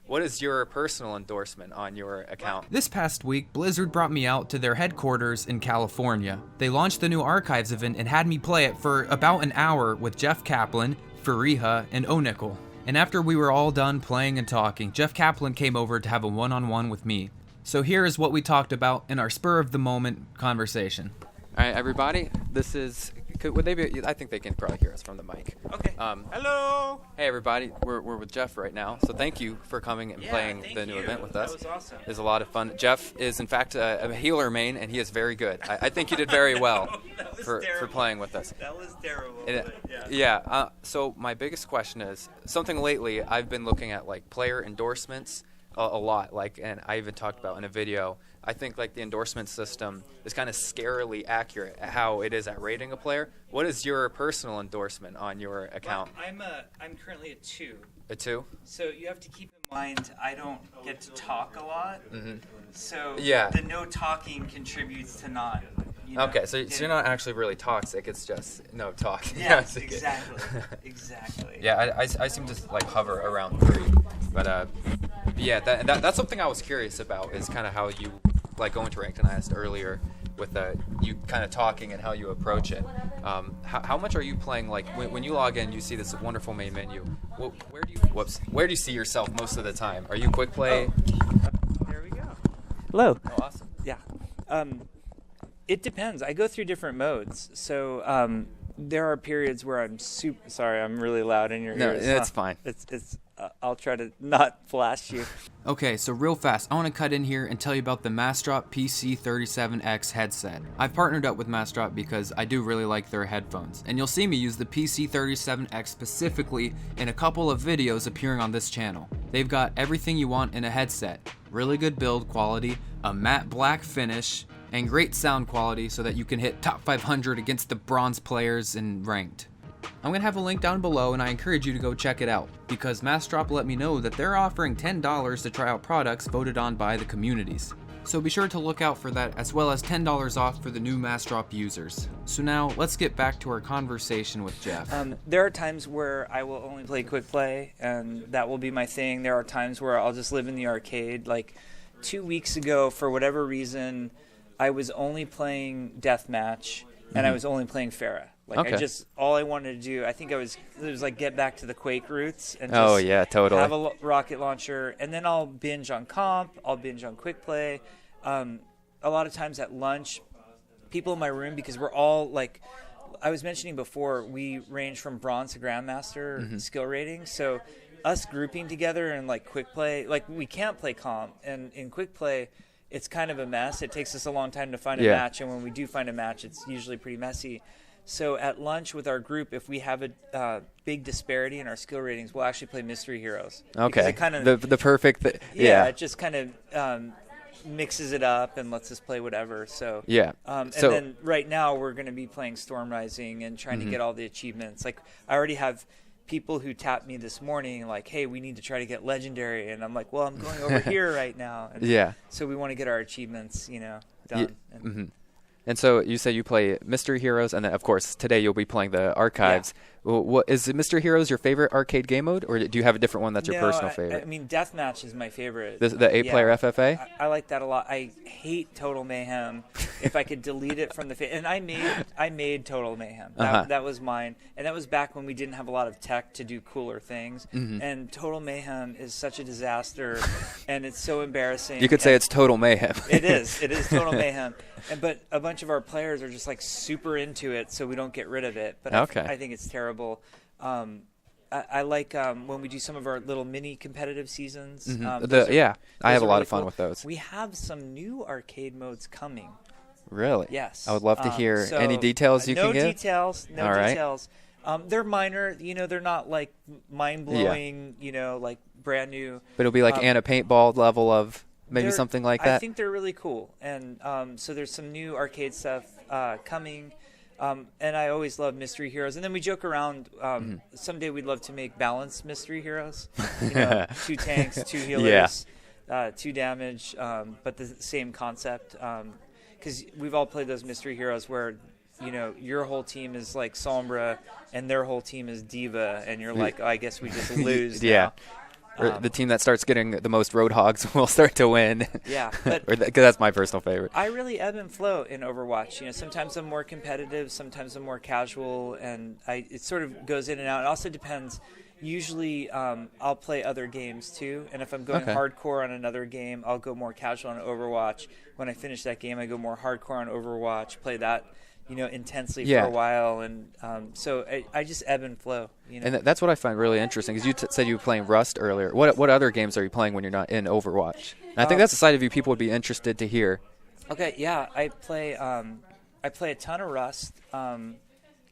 What is your personal endorsement on your account? This past week, Blizzard brought me out to their headquarters in California. They launched the new Archives event and had me play it for about an hour with Jeff Kaplan, Fareeha, and Ohnickel. And after we were all done playing and talking, Jeff Kaplan came over to have a one-on-one with me. So here is what we talked about in our spur-of-the-moment conversation. All right, everybody, this is... Would they be? I think they can probably hear us from the mic. Okay. Hello. Hey, everybody. We're with Jeff right now. So thank you for coming and playing the new event with us. That was awesome. It was a lot of fun. Jeff is, in fact, a healer main, and he is very good. I think you did very well for playing with us. That was terrible. So my biggest question is, something lately I've been looking at, like, player endorsements a lot. Like, and I even talked about in a video, I think like the endorsement system is kind of scarily accurate at how it is at rating a player. What is your personal endorsement on your account? Well, I'm currently a 2. A 2? So you have to keep in mind I don't get to talk a lot. Mm-hmm. So yeah. The no talking contributes to not. Okay, so you're not actually really toxic. It's just no talking. Yeah, exactly. Exactly. Yeah, I seem to like hover around 3, but yeah, that's something I was curious about is kind of how you like go into ranked, and I asked earlier with you kind of talking and how you approach it. How much are you playing? Like when you log in, you see this wonderful main menu. Where do you see yourself most of the time? Are you quick play? There we go. Hello. Oh, awesome. Yeah. It depends. I go through different modes. So there are periods where I'm super. Sorry, I'm really loud in your ears. No, it's fine. It's. I'll try to not flash you. Okay, so real fast, I want to cut in here and tell you about the Mastrop PC37X headset. I've partnered up with Mastrop because I do really like their headphones, and you'll see me use the PC37X specifically in a couple of videos appearing on this channel. They've got everything you want in a headset. Really good build quality, a matte black finish, and great sound quality so that you can hit top 500 against the bronze players in ranked. I'm going to have a link down below, and I encourage you to go check it out, because Mastrop let me know that they're offering $10 to try out products voted on by the communities. So be sure to look out for that, as well as $10 off for the new Mastrop users. So now, let's get back to our conversation with Jeff. There are times where I will only play quick play, and that will be my thing. There are times where I'll just live in the arcade. Like 2 weeks ago, for whatever reason, I was only playing Deathmatch, and I was only playing Fareeha. Like okay. All I wanted to do, I think it was like get back to the Quake roots and just totally. Have a rocket launcher, and then I'll binge on comp, I'll binge on quick play. A lot of times at lunch, people in my room, because we're all like, I was mentioning before, we range from bronze to grandmaster skill rating. So us grouping together and like quick play, like we can't play comp, and in quick play, it's kind of a mess. It takes us a long time to find a match, and when we do find a match, it's usually pretty messy. So at lunch with our group, if we have a big disparity in our skill ratings, we'll actually play Mystery Heroes. Okay, kind of, the perfect it just kind of mixes it up and lets us play whatever. So and then right now we're going to be playing Storm Rising and trying to get all the achievements. Like I already have people who tapped me this morning like, hey, we need to try to get Legendary. And I'm like, well, I'm going over here right now. And so we want to get our achievements, done. And so you say you play Mystery Heroes, and then, of course, today you'll be playing the Archives. Yeah. What is Mystery Heroes your favorite arcade game mode, or do you have a different one that's your personal favorite? I mean, Deathmatch is my favorite. The 8-player FFA? I like that a lot. I hate Total Mayhem. If I could delete it from the and I made Total Mayhem. That was mine, and that was back when we didn't have a lot of tech to do cooler things. And Total Mayhem is such a disaster, and it's so embarrassing. You could say it's Total Mayhem. It is Total Mayhem. But a bunch of our players are just like super into it, so we don't get rid of it. But I think it's terrible. I like when we do some of our little mini competitive seasons. I have a lot of fun with those. We have some new arcade modes coming. Really? Yes. I would love to hear any details you can give. No details. They're minor. They're not like mind-blowing, like brand new. But it'll be like Anna Paintball level of maybe something like that? I think they're really cool. And so there's some new arcade stuff coming. And I always love Mystery Heroes. And then we joke around. Someday we'd love to make balanced Mystery Heroes. 2 tanks, 2 healers, 2 damage, but the same concept. Because we've all played those Mystery Heroes where, your whole team is like Sombra and their whole team is Diva. And you're like, oh, I guess we just lose now. Or the team that starts getting the most Roadhogs will start to win. Yeah, but Because that's my personal favorite. I really ebb and flow in Overwatch. You know, sometimes I'm more competitive, sometimes I'm more casual, and it sort of goes in and out. It also depends. Usually, I'll play other games too, and if I'm going hardcore on another game, I'll go more casual on Overwatch. When I finish that game, I go more hardcore on Overwatch, play that, you know, intensely for a while, and so I just ebb and flow. You know? And that's what I find really interesting, because you said you were playing Rust earlier. What other games are you playing when you're not in Overwatch? And I think that's a side of you people would be interested to hear. Okay, yeah, I play a ton of Rust.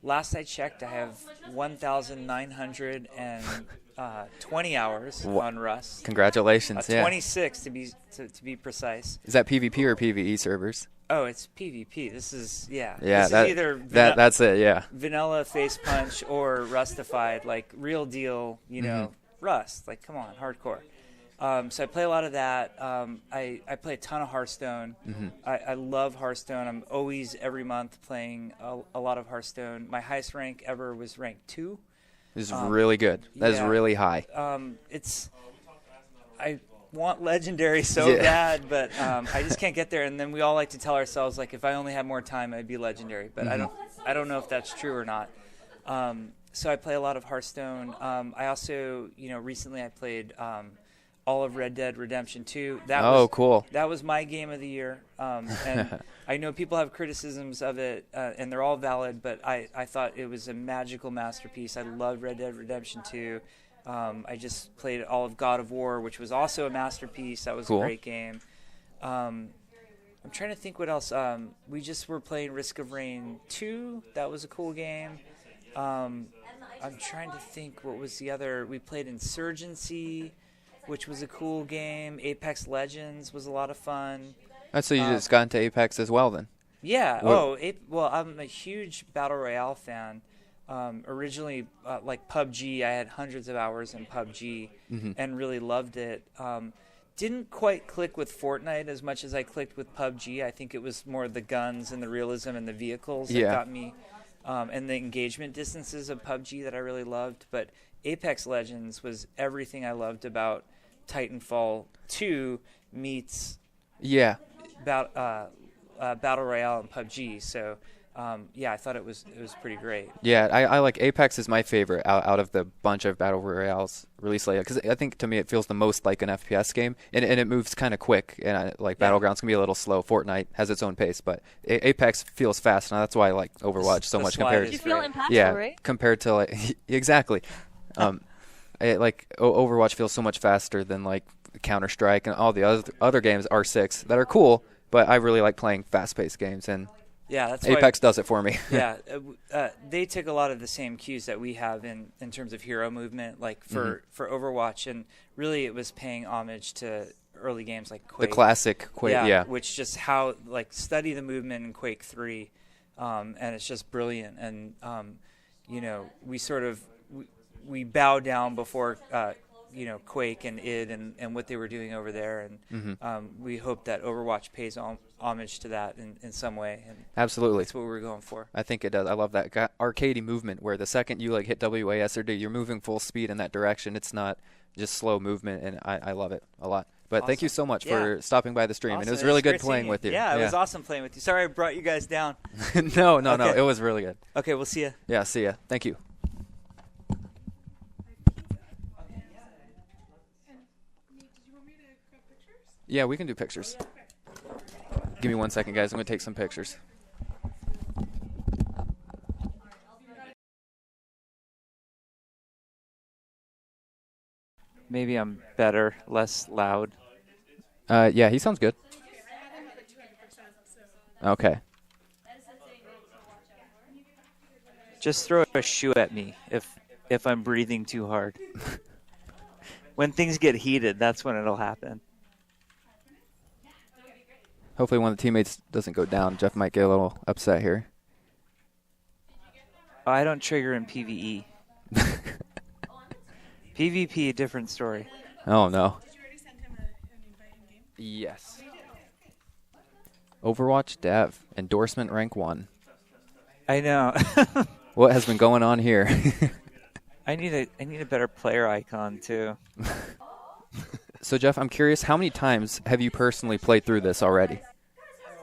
Last I checked, I have 1,920 hours on Rust. Congratulations! 26 to be precise. Is that PvP or PvE servers? Oh, it's PvP. This is Yeah, This is either that's it. Yeah. vanilla face punch or Rustified, like real deal. You know, Rust. Like, come on, hardcore. So I play a lot of that. I play a ton of Hearthstone. I love Hearthstone. I'm always, every month, playing a lot of Hearthstone. My highest rank ever was rank 2. This is really good. That is really high. I want Legendary so bad, but I just can't get there. And then we all like to tell ourselves, like, if I only had more time, I'd be Legendary. But I don't know if that's true or not. So I play a lot of Hearthstone. I also, you know, recently I played all of Red Dead Redemption 2. Cool. That was my game of the year. And I know people have criticisms of it, and they're all valid, but I thought it was a magical masterpiece. I love Red Dead Redemption 2. I just played all of God of War, which was also a masterpiece. That was a great game. I'm trying to think what else. We just were playing Risk of Rain 2. That was a cool game. I'm trying to think what was the other. We played Insurgency, which was a cool game. Apex Legends was a lot of fun. So you just got into Apex as well then? Yeah. Well, I'm a huge Battle Royale fan. Originally, like PUBG, I had hundreds of hours in PUBG and really loved it. Didn't quite click with Fortnite as much as I clicked with PUBG. I think it was more the guns and the realism and the vehicles that got me, and the engagement distances of PUBG that I really loved. But Apex Legends was everything I loved about Titanfall 2 meets Battle Royale and PUBG. So I thought it was pretty great. Yeah, I like Apex is my favorite out of the bunch of Battle Royales released lately, because I think to me it feels the most like an FPS game, and it moves kind of quick, and Battlegrounds can be a little slow. Fortnite has its own pace, but Apex feels fast, and that's why I like Overwatch so much compared to... You feel impactful, right? Compared to like... Exactly. Overwatch feels so much faster than like Counter-Strike and all the other games, R6, that are cool, but I really like playing fast-paced games, and that's Apex does it for me. They took a lot of the same cues that we have in terms of hero movement, like for Overwatch, and really it was paying homage to early games like Quake. The classic Quake, which just how, like, study the movement in Quake 3, and it's just brilliant. And, you know, we sort of, we bow down before, you know, Quake and id and what they were doing over there, and we hope that Overwatch pays homage to that in some way. And absolutely, that's what we were going for. I think it does. I love that arcadey movement where the second you like hit WASD, you're moving full speed in that direction. It's not just slow movement, and I love it a lot. But thank you so much for stopping by the stream, and it was really good playing with you. Yeah, it was awesome playing with you. Sorry I brought you guys down. No, it was really good. Okay, we'll see you. Yeah, see ya. Thank you. Yeah, we can do pictures. Give me 1 second, guys. I'm going to take some pictures. Maybe I'm better, less loud. Yeah, he sounds good. Okay. Just throw a shoe at me if I'm breathing too hard. When things get heated, that's when it'll happen. Hopefully one of the teammates doesn't go down. Jeff might get a little upset here. I don't trigger in PvE. PvP, a different story. Oh, no. Did you already send him an invite in game? Yes. Overwatch Dev. Endorsement rank 1. I know. What has been going on here? I need a better player icon, too. So Jeff, I'm curious, how many times have you personally played through this already?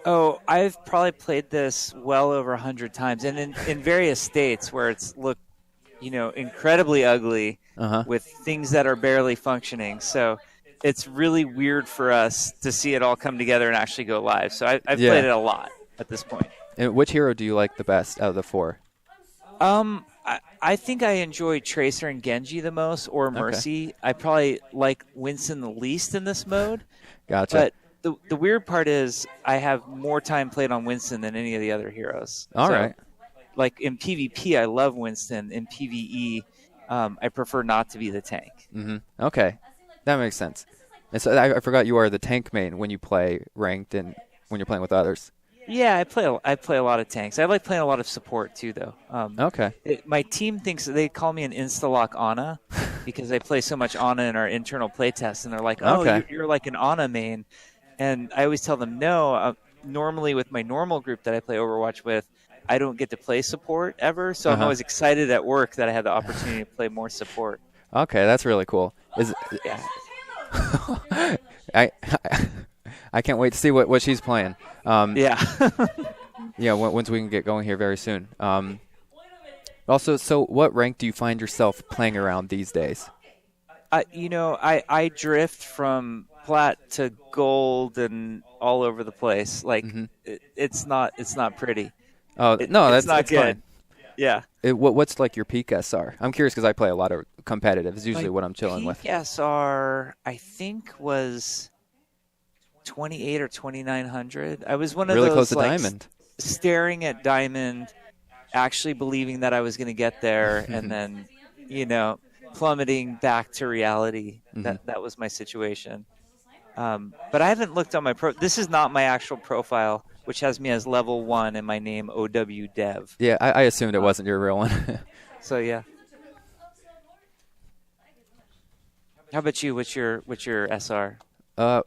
Oh, I've probably played this well over 100 times, and in various states where it's looked, incredibly ugly with things that are barely functioning. So it's really weird for us to see it all come together and actually go live. So I've played it a lot at this point. And which hero do you like the best out of the 4? I think I enjoy Tracer and Genji the most, or Mercy. Okay. I probably like Winston the least in this mode. Gotcha. But the weird part is I have more time played on Winston than any of the other heroes. All right. Like in PvP, I love Winston. In PvE, I prefer not to be the tank. Mm-hmm. Okay, that makes sense. And so I forgot you are the tank main when you play ranked and when you're playing with others. Yeah, I play a lot of tanks. I like playing a lot of support too, though. Okay. My team thinks they call me an Instalock Ana because I play so much Ana in our internal playtest, and they're like, "Oh, okay. you're like an Ana main," and I always tell them no. Normally, with my normal group that I play Overwatch with, I don't get to play support ever, so I'm always excited at work that I had the opportunity to play more support. Okay, that's really cool. Yeah. I can't wait to see what she's playing. Yeah. Yeah, once we can get going here very soon. Also, so what rank do you find yourself playing around these days? I drift from plat to gold and all over the place. Like it's not pretty. Oh no, that's not good. Fine. Yeah. What's like your peak SR? I'm curious because I play a lot of competitive. It's usually what I'm chilling with. Peak SR, I think, was 28 or 2900. I was one of really those close to diamond. Staring at diamond, actually believing that I was going to get there, and then, plummeting back to reality. That was my situation. But I haven't looked on my This is not my actual profile, which has me as level 1 and my name OW Dev. Yeah, I assumed it wasn't your real one. So yeah. How about you? What's your SR?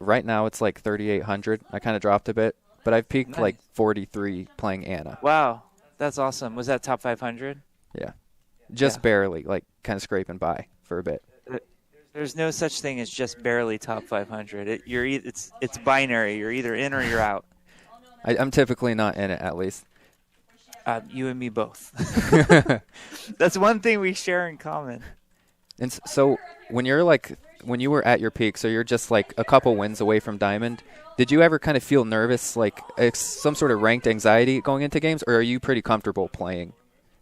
Right now it's like 3,800. I kind of dropped a bit, but I've peaked like 43 playing Ana. Wow, that's awesome. Was that top 500? Yeah, just barely, like kind of scraping by for a bit. There's no such thing as just barely top 500. It's binary. You're either in or you're out. I'm typically not in it, at least. You and me both. That's one thing we share in common. And so when you were at your peak, so you're just like a couple wins away from diamond, did you ever kind of feel nervous, like some sort of ranked anxiety going into games, or are you pretty comfortable playing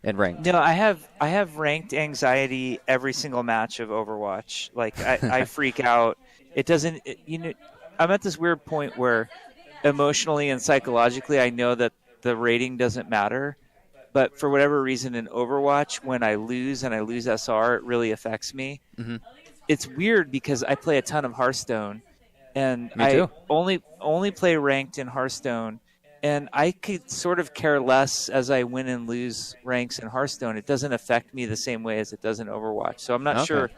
in ranked? No, I have ranked anxiety every single match of Overwatch. Like I freak out. It doesn't. I'm at this weird point where emotionally and psychologically I know that the rating doesn't matter, but for whatever reason in Overwatch, when I lose and I lose SR, it really affects me. It's weird because I play a ton of Hearthstone, and I only play ranked in Hearthstone, and I could sort of care less as I win and lose ranks in Hearthstone. It doesn't affect me the same way as it does in Overwatch. So I'm not sure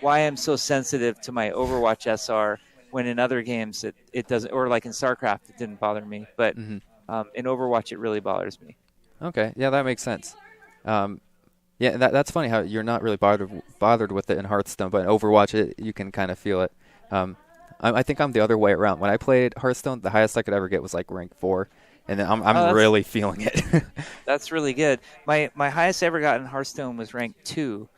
why I'm so sensitive to my Overwatch SR when in other games it doesn't, or like in StarCraft it didn't bother me, but in Overwatch it really bothers me. Okay, yeah, that makes sense. Yeah, that's funny how you're not really bothered with it in Hearthstone, but in Overwatch you can kind of feel it. I think I'm the other way around. When I played Hearthstone, the highest I could ever get was like rank 4, and then I'm really feeling it. That's really good. My highest I ever got in Hearthstone was rank 2,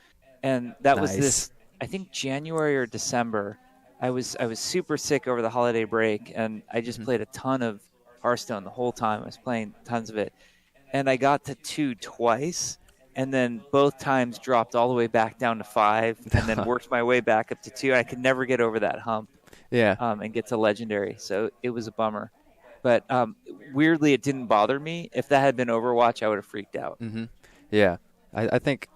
and that was this, I think, January or December. I was super sick over the holiday break, and I just played a ton of Hearthstone the whole time. I was playing tons of it, and I got to 2 twice, and then both times dropped all the way back down to 5, and then worked my way back up to 2. I could never get over that hump. Yeah. And get to legendary, so it was a bummer. But weirdly, it didn't bother me. If that had been Overwatch, I would have freaked out. Yeah, I think.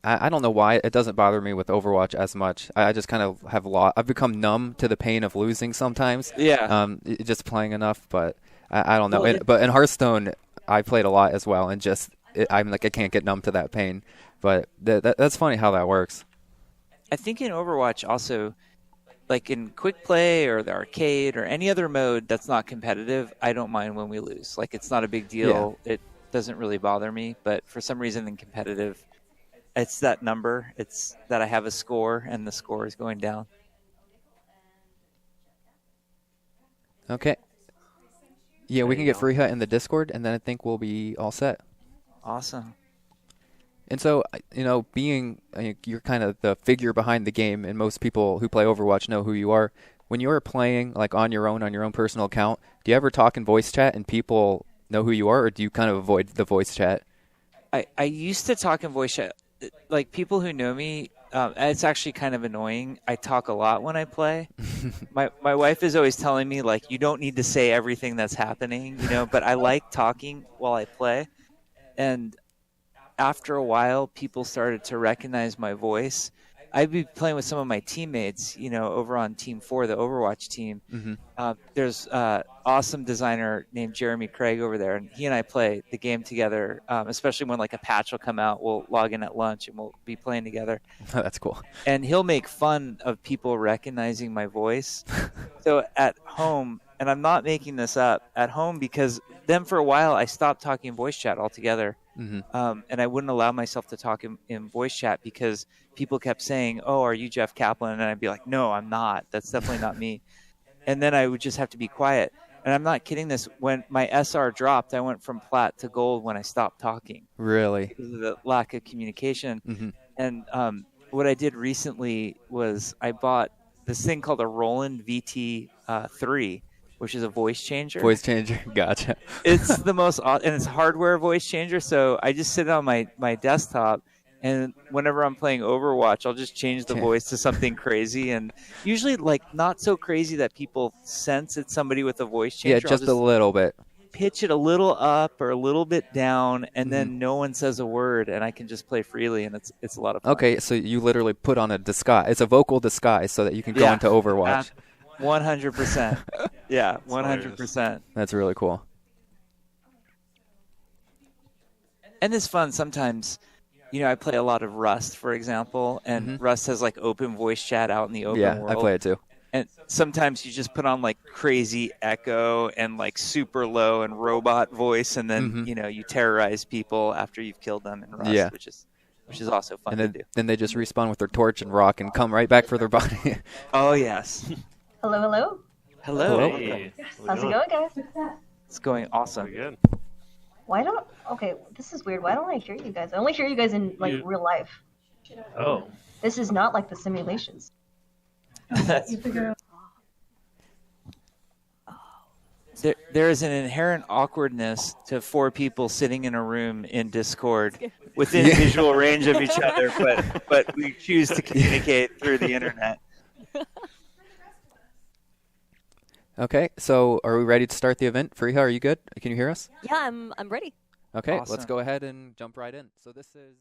I don't know why it doesn't bother me with Overwatch as much. I just kind of have I've become numb to the pain of losing sometimes. Yeah. Just playing enough, but I don't know. But in Hearthstone, I played a lot as well, and I'm like I can't get numb to that pain. But that's funny how that works. I think in Overwatch also, like in quick play or the arcade or any other mode that's not competitive, I don't mind when we lose. Like it's not a big deal. Yeah. It doesn't really bother me. But for some reason in competitive, it's that number. It's that I have a score and the score is going down. Okay. Yeah, we can get Fareeha in the Discord, and then I think we'll be all set. Awesome. And so, being you're kind of the figure behind the game, and most people who play Overwatch know who you are. When you're playing like on your own personal account, do you ever talk in voice chat and people know who you are, or do you kind of avoid the voice chat? I used to talk in voice chat. Like people who know me, it's actually kind of annoying. I talk a lot when I play. My wife is always telling me like, you don't need to say everything that's happening, but I like talking while I play. And after a while, people started to recognize my voice. I'd be playing with some of my teammates, over on Team 4, the Overwatch team. Mm-hmm. There's an awesome designer named Jeremy Craig over there, and he and I play the game together, especially when like a patch will come out. We'll log in at lunch, and we'll be playing together. Oh, that's cool. And he'll make fun of people recognizing my voice. So at home, and I'm not making this up, at home, because then for a while I stopped talking voice chat altogether. Mm-hmm. And I wouldn't allow myself to talk in voice chat because people kept saying, "Oh, are you Jeff Kaplan?" And I'd be like, "No, I'm not. That's definitely not me." And then I would just have to be quiet. And I'm not kidding this. When my SR dropped, I went from plat to gold when I stopped talking. Really? Because of the lack of communication. Mm-hmm. And what I did recently was I bought this thing called a Roland VT3, which is a voice changer. Voice changer, gotcha. It's the most, and it's a hardware voice changer. So I just sit on my desktop, and whenever I'm playing Overwatch, I'll just change the voice to something crazy, and usually like not so crazy that people sense it's somebody with a voice changer. Yeah, just a little bit. Pitch it a little up or a little bit down, and then no one says a word, and I can just play freely, and it's a lot of fun. Okay, so you literally put on a disguise. It's a vocal disguise so that you can go into Overwatch. 100%. Yeah, 100%. That's really cool. And it's fun sometimes. I play a lot of Rust, for example, and Rust has like open voice chat out in the open world. Yeah, I play it too. And sometimes you just put on like crazy echo and like super low and robot voice, and then you terrorize people after you've killed them in Rust, which is also fun to do. Then they just respawn with their torch and rock and come right back for their body. Oh yes. Hello. Hello. Hey. How's it going, guys? It's going awesome. Pretty good. Okay, this is weird. Why don't I hear you guys? I only hear you guys in real life. Oh. This is not like the simulations. There is an inherent awkwardness to 4 people sitting in a room in Discord within visual range of each other, but we choose to communicate through the internet. Okay, so are we ready to start the event? Fareeha, are you good? Can you hear us? Yeah, I'm ready. Okay, Awesome. let's go ahead and jump right in. So this is